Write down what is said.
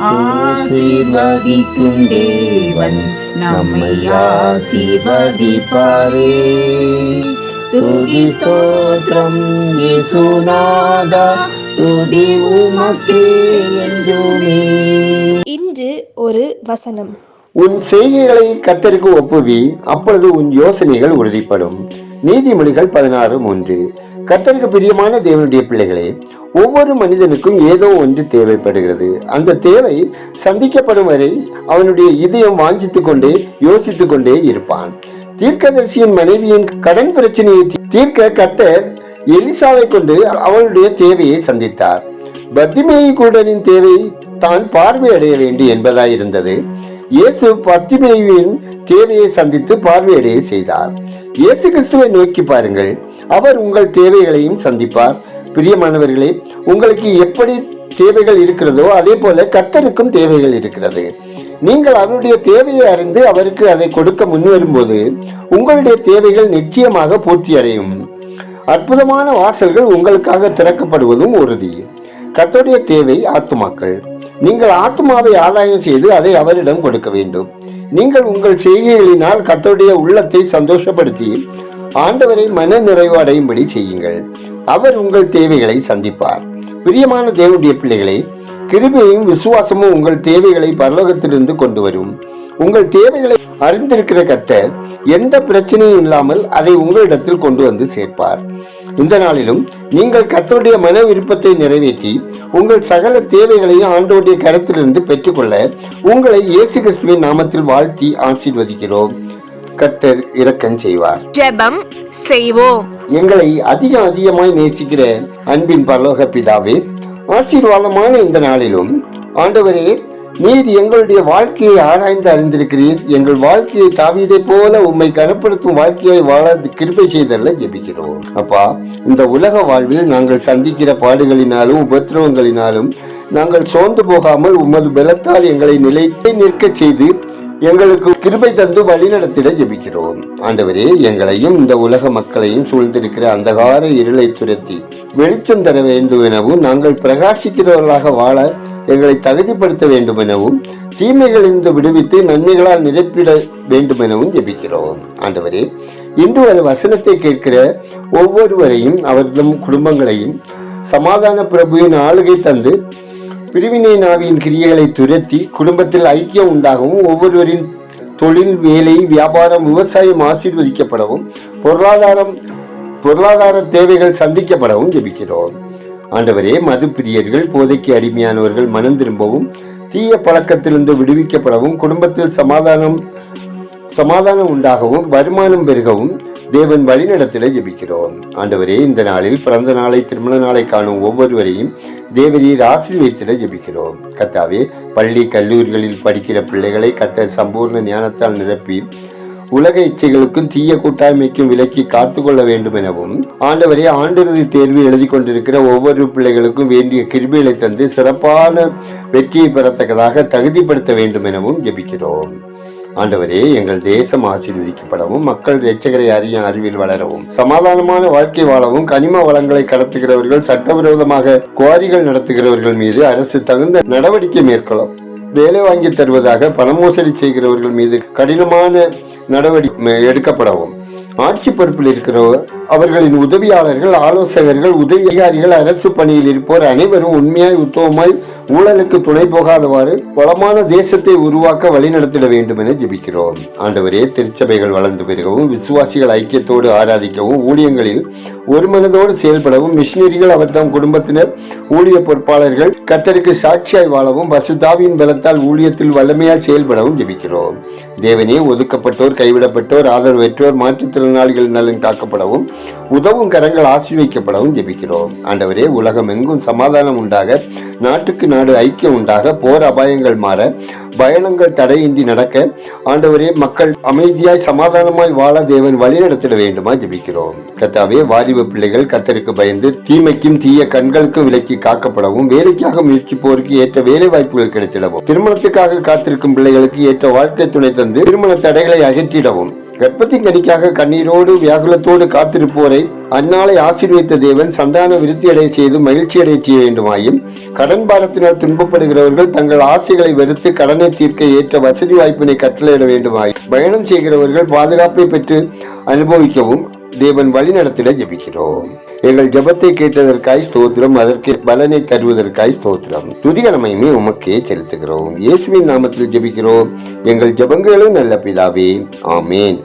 ஆசீர்வதிக்கும் தேவன் நம்மை ஆசீர்வதிப்பாரே. துதி ஸ்தோத்திரம் இயேசுநாதா, துதி உமக்கே என்றுமே. இன்று ஒரு வசனம். உன் செய்கைகளை கர்த்தருக்கு ஒப்புவி, அப்பொழுது உன் யோசனைகள் உறுதிப்படும். நீதிமொழிகள் 16:3. கர்த்தருக்கு பிரியமான தேவனுடைய பிள்ளைகளே, ஒவ்வொரு மனிதனுக்கும் ஏதோ ஒன்று தேவைப்படுகிறது. அந்த தேவை சந்திக்கப்படும் வரை அவனுடைய இதயம் வாஞ்சித்துக் கொண்டே யோசித்துக் கொண்டே இருப்பான். தீர்க்கதரிசியின் மனைவியின் கடன் பிரச்சனையை தீர்க்க கர்த்தர் எலிசாவை கொண்டு அவளுடைய தேவையை சந்தித்தார். பத்திமேயு கூடனின் தேவை தான் பார்வையடைய வேண்டும் என்பதாய் இருந்தது. இயேசு பத்திமேயுவின் தேவையை சந்தித்து பார்வையடைய செய்தார். இயேசு கிறிஸ்துவை நோக்கி பாருங்கள், அவர் உங்கள் தேவைகளையும் சந்திப்பார். பிரியமானவர்களே, உங்களுக்கு எப்படி தேவைகள் இருக்கிறதோ அதே போல கர்த்தருக்கும் தேவைகள் இருக்கிறது. நீங்கள் அவருடைய தேவையை அறிந்து அவருக்கு அதை கொடுக்க முன்வரும்போது உங்களுடைய தேவைகள் நிச்சயமாக பூர்த்தி அடையும். அற்புதமான வாசல்கள் உங்களுக்காக திறக்கப்படுவதும் உறுதி. கர்த்தருடைய தேவை ஆத்துமாக்கள். நீங்கள் ஆத்துமாவை ஆதாயம் செய்து அதை அவரிடம் கொடுக்க வேண்டும். நீங்கள் உங்கள் செய்கைகளினால் கர்த்தருடைய உள்ளத்தை சந்தோஷப்படுத்தி ஆண்டவரை மன நிறைவு அடையும்படி செய்யுங்கள். அவர் உங்கள் தேவைகளை சந்திப்பார். பிரியமான தேவனுடைய பிள்ளைகளை, கிருபையும் விசுவாசமும் உங்கள் தேவைகளை பரலோகத்திலிருந்து கொண்டு வரும். உங்கள் தேவைகளை அறிந்திருக்கிற கர்த்தர் எந்த பிரச்சனையும் இல்லாமல் அதை உங்களிடத்தில் கொண்டு வந்து சேர்ப்பார். இந்த நாளிலும் நீங்கள் கர்த்தருடைய மன விருப்பத்தை நிறைவேற்றி உங்கள் சகல தேவைகளையும் ஆண்டவருடைய கரத்திலிருந்து பெற்றுக்கொள்ள உங்களை இயேசு கிறிஸ்துவின் நாமத்தில் வாழ்த்தி ஆசீர்வதிக்கிறோம். கர்த்தர் இரக்கம் செய்வார். ஜெபம் செய்வோம். எங்களை அதிகமாய் நேசிக்கிற அன்பின் பரலோக பிதாவே, ஆசீர்வாதமான இந்த நாளிலும் ஆண்டவரே, நீர் எங்களுடைய வாழ்க்கையை ஆராய்ந்து அறிந்திருக்கிறீர். எங்கள் வாழ்க்கையை தாவீதை போல உம்மை கனப்படுத்தும் வாழ்க்கையை வாழ கிருபை செய்தல்ல ஜெபிக்கிறோம். அப்பா, இந்த உலக வாழ்வில் நாங்கள் சந்திக்கிற பாடுகளினாலும் உபத்திரவங்களினாலும் நாங்கள் சோர்ந்து போகாமல் உமது பலத்தால் எங்களை நிலைத்து நிற்க செய்து எங்களுக்கு கிருபை தந்து வழி நடத்திட ஜெபிக்கிறோம். ஆண்டவரே, எங்களையும் இந்த உலக மக்களையும் சூழ்ந்திருக்கிற அந்தகார இருளை துரத்தி வெளிச்சம் தர வேண்டும் எனவும், நாங்கள் பிரகாசிக்கிறவர்களாக வாழ எங்களை தகுதிப்படுத்த வேண்டும் எனவும், தீமைகளிலிருந்து விடுவித்து நன்மைகளால் நிரப்பிட வேண்டும் எனவும் ஜெபிக்கிறோம். ஆண்டவரே, இன்று ஒரு வசனத்தை கேட்கிற ஒவ்வொருவரையும் அவர்தம் குடும்பங்களையும் சமாதான பிரபுவின் ஆளுகை தந்து பிரிவினை நாவியின் கிரியைகளை துரத்தி குடும்பத்தில் ஐக்கியம் உண்டாகவும், ஒவ்வொருவரின் தொழில், வேலை, வியாபாரம், விவசாயம் ஆசீர்வதிக்கப்படவும், பொருளாதார தேவைகள் சந்திக்கப்படவும் ஜெபிக்கிறோம். ஆண்டவரே, மது பிரியர்கள், போதைக்கு அடிமையானவர்கள் மனம் திரும்பவும், தீய பழக்கத்திலிருந்து விடுவிக்கப்படவும், குடும்பத்தில் சமாதானம் உண்டாகவும், வருமானம் பெருகவும் தேவன் வழிநடத்திட ஜெபிக்கிறோம். ஆண்டவரே, இந்த நாளில் பிறந்த நாளை, திருமண நாளை காணும் ஒவ்வொருவரையும் தேவரீர் ஆசீர்வதித்திட ஜெபிக்கிறோம். கர்த்தாவே, பள்ளி கல்லூரிகளில் படிக்கிற பிள்ளைகளை கர்த்தர் சம்பூர்ண ஞானத்தால் நிரப்பி உலக இச்சைகளுக்கும் தீய கூட்டாய்மைக்கும் விலக்கி காத்துக்கொள்ள வேண்டும் எனவும், ஆண்டவரே, ஆண்டிறுதி தேர்வு எழுதி கொண்டிருக்கிற ஒவ்வொரு பிள்ளைகளுக்கும் வேண்டிய கிருபைகளை தந்து சிறப்பான வெற்றியை பெறத்தக்கதாக தகுதிப்படுத்த வேண்டும் எனவும் ஜெபிக்கிறோம். ஆண்டவரே, எங்கள் தேசம் ஆசீர்வதிக்கப்படவும், மக்கள் இரட்சகரை அறியும் அறிவில் வளரவும், சமாதானமான வாழ்க்கை வாழவும், கனிம வளங்களை கடத்துகிறவர்கள், சட்டவிரோதமாக குவாரிகள் நடத்துகிறவர்கள் மீது அரசு தகுந்த நடவடிக்கை மேற்கொள்ளும். வேலை வாங்கி தருவதாக பண மோசடி செய்கிறவர்கள் மீது கடினமான நடவடிக்கை எடுக்கப்படவும், ஆட்சி பொறுப்பில் இருக்கிறவர், அவர்களின் உதவியாளர்கள், ஆலோசகர்கள், உதவி அதிகாரிகள், அரசு பணியில் இருப்போர் அனைவரும் உண்மையாய் உத்தமமாய் ஊழலுக்கு துணை போகாதவாறு வளமான தேசத்தை உருவாக்க வழிநடத்திட வேண்டும் என ஜெபிக்கிறோம். ஆண்டவரே, திருச்சபைகள் வளர்ந்து பெருகவும், விசுவாசிகள் ஐக்கியத்தோடு ஆராதிக்கவும், ஊழியங்களில் ஒரு மனதோடு செயல்படவும், மிஷினரிகள் அவர்தம் குடும்பத்தினர், ஊழிய பொறுப்பாளர்கள் கர்த்தருக்கு சாட்சியாய் வாழவும், பசுதாவியின் பலத்தால் ஊழியத்தில் வல்லமையால் செயல்படவும் ஜெபிக்கிறோம். தேவனே, ஒதுக்கப்பட்டோர், கைவிடப்பட்டோர், ஆதரவற்றோர், மாற்றுத்திறனாளிகள் நலன் காக்கப்படவும், உதவும் கரங்கள் ஆசீர்வதிக்கப்படவும் ஜெபிக்கிறோம். ஆண்டவரே, உலகம் எங்கும் சமாதானம் உண்டாக, நாட்டுக்கு நாடு ஐக்கியம் உண்டாக, போர் அபாயங்கள் மாற, பயணங்கள் தடையின்றி நடக்க, ஆண்டவரே, மக்கள் அமைதியாய் சமாதானமாய் வாழ தேவன் வழி நடத்திட வேண்டுமா ஜெபிக்கிறோம். கர்த்தாவே, வாலிப பிள்ளைகள் கர்த்தருக்கு பயந்து தீமைக்கும் தீய கண்களுக்கும் விலக்கி காக்கப்படவும், வேலைக்காக முயற்சிப்போருக்கு ஏற்ற வேலை வாய்ப்புகள் கிடைத்திடவும், திருமணத்துக்காக காத்திருக்கும் பிள்ளைகளுக்கு ஏற்ற வாழ்க்கை துணை தந்து திருமண தடைகளை அகற்றிடவும், கர்ப்பத்தின் கனிக்காக கண்ணீரோடு வியாகுலத்தோடு காத்திருப்போரை அந்நாளை ஆசீர்வதித்த தேவன் சந்தான விருத்தி அடைய செய்து மகிழ்ச்சி அடைய செய்ய வேண்டுமாயும், கடன் பாரத்தினால் துன்பப்படுகிறவர்கள் தங்கள் ஆசைகளை வெறுத்து கடனை தீர்க்க ஏற்ற வசதி வாய்ப்பினை கட்டளையிட வேண்டுமாயும், பயணம் செய்கிறவர்கள் பாதுகாப்பை பெற்று அனுபவிக்கவும் தேவன் வழி நடத்திட ஜெபிக்கிறோம். எங்கள் ஜெபத்தை கேட்டதற்காய் ஸ்தோத்திரம், அதற்கு பலனை தருவதற்காய் ஸ்தோத்திரம். துதிகரமையுமே உமக்கே செலுத்துகிறோம். இயேசுவின் நாமத்தில் ஜெபிக்கிறோம் எங்கள் ஜெபங்களும் நல்ல பிதாவே, ஆமேன்.